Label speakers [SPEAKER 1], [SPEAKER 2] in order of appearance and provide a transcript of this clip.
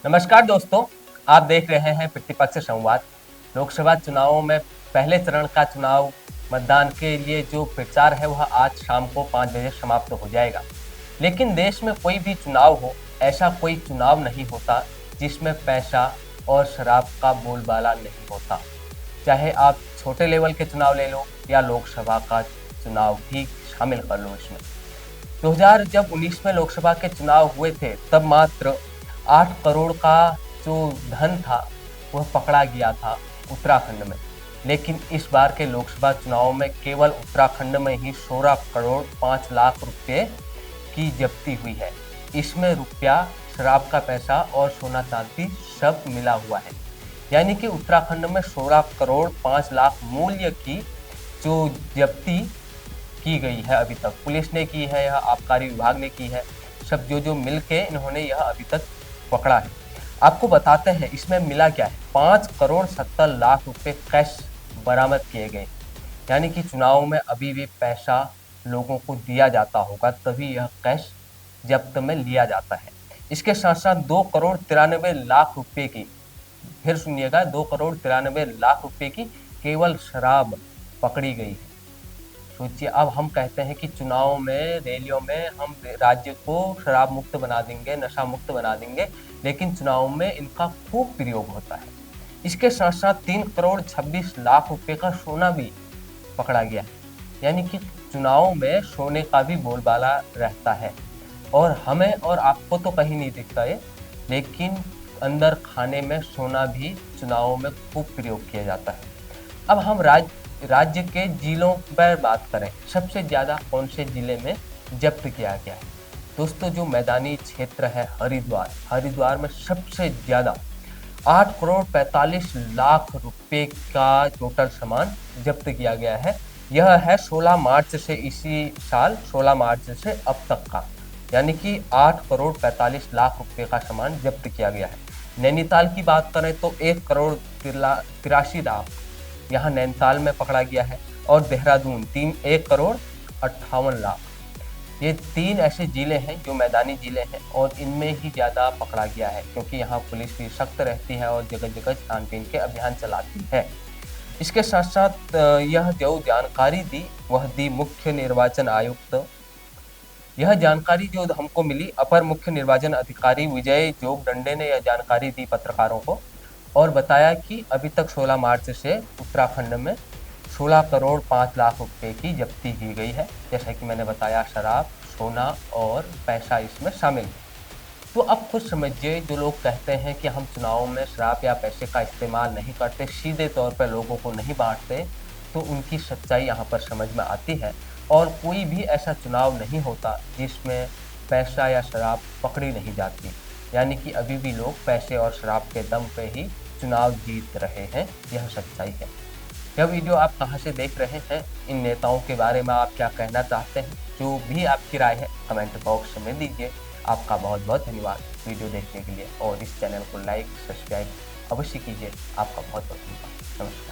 [SPEAKER 1] नमस्कार दोस्तों, आप देख रहे हैं प्रतिपक्ष संवाद। लोकसभा चुनावों में पहले चरण का चुनाव मतदान के लिए जो प्रचार है वह आज शाम को 5 बजे समाप्त हो जाएगा। लेकिन देश में कोई भी चुनाव हो, ऐसा कोई चुनाव नहीं होता जिसमें पैसा और शराब का बोलबाला नहीं होता। चाहे आप छोटे लेवल के चुनाव ले लो या लोकसभा का चुनाव भी शामिल कर लो इसमें। 2000 जब 19 में लोकसभा के चुनाव हुए थे तब मात्र 8 करोड़ का जो धन था वह पकड़ा गया था उत्तराखंड में। लेकिन इस बार के लोकसभा चुनाव में केवल उत्तराखंड में ही 16 करोड़ 5 लाख रुपए की जब्ती हुई है। इसमें रुपया, शराब का पैसा और सोना चांदी सब मिला हुआ है। यानी कि उत्तराखंड में 16 करोड़ 5 लाख मूल्य की जो जब्ती की गई है अभी तक, पुलिस ने की है या आबकारी विभाग ने की है, सब जो मिल के इन्होंने यह अभी तक पकड़ा है। आपको बताते हैं इसमें मिला क्या है। 5 करोड़ 70 लाख रुपए कैश बरामद किए गए। यानी कि चुनाव में अभी भी पैसा लोगों को दिया जाता होगा तभी यह कैश जब्त में लिया जाता है। इसके साथ साथ 2 करोड़ 93 लाख रुपए की, फिर सुनिएगा, 2 करोड़ 93 लाख रुपए की केवल शराब पकड़ी गई है। सोचिए, अब हम कहते हैं कि चुनाव में, रैलियों में हम राज्य को शराब मुक्त बना देंगे, नशा मुक्त बना देंगे, लेकिन चुनाव में इनका खूब प्रयोग होता है। इसके साथ साथ 3 करोड़ 26 लाख रुपए का सोना भी पकड़ा गया है। यानी कि चुनाव में सोने का भी बोलबाला रहता है और हमें और आपको तो कहीं नहीं दिखता है, लेकिन अंदर खाने में सोना भी चुनावों में खूब प्रयोग किया जाता है। अब हम राज्य के जिलों पर बात करें, सबसे ज़्यादा कौन से जिले में जब्त किया गया है। दोस्तों, जो मैदानी क्षेत्र है हरिद्वार में सबसे ज़्यादा 8 करोड़ 45 लाख रुपए का टोटल सामान जब्त किया गया है। यह है 16 मार्च से, इसी साल 16 मार्च से अब तक का, यानी कि 8 करोड़ 45 लाख रुपए का सामान जब्त किया गया है। नैनीताल की बात करें तो 1 करोड़ 83 लाख यहाँ नैनीताल में पकड़ा गया है और देहरादून 1 करोड़ 58 लाख। ये 3 ऐसे जिले हैं जो मैदानी जिले हैं और इनमें ही ज़्यादा पकड़ा गया है क्योंकि यहाँ पुलिस भी सख्त रहती है और जगह जगह छानबीन के अभियान चलाती है। इसके साथ साथ यह जो जानकारी दी वह दी मुख्य निर्वाचन आयुक्त। यह जानकारी जो हमको मिली, अपर मुख्य निर्वाचन अधिकारी विजय जोगदंडे ने यह जानकारी दी पत्रकारों को और बताया कि अभी तक 16 मार्च से उत्तराखंड में 16 करोड़ 5 लाख रुपए की जब्ती की गई है। जैसा कि मैंने बताया, शराब, सोना और पैसा इसमें शामिल है। तो अब खुद समझिए, जो लोग कहते हैं कि हम चुनाव में शराब या पैसे का इस्तेमाल नहीं करते, सीधे तौर पर लोगों को नहीं बांटते, तो उनकी सच्चाई यहाँ पर समझ में आती है। और कोई भी ऐसा चुनाव नहीं होता जिसमें पैसा या शराब पकड़ी नहीं जाती। यानी कि अभी भी लोग पैसे और शराब के दम पे ही चुनाव जीत रहे हैं, यह सच्चाई है। यह वीडियो आप कहाँ से देख रहे हैं, इन नेताओं के बारे में आप क्या कहना चाहते हैं, जो भी आपकी राय है कमेंट बॉक्स में दीजिए। आपका बहुत बहुत धन्यवाद वीडियो देखने के लिए और इस चैनल को लाइक सब्सक्राइब अवश्य कीजिए। आपका बहुत बहुत धन्यवाद। नमस्कार।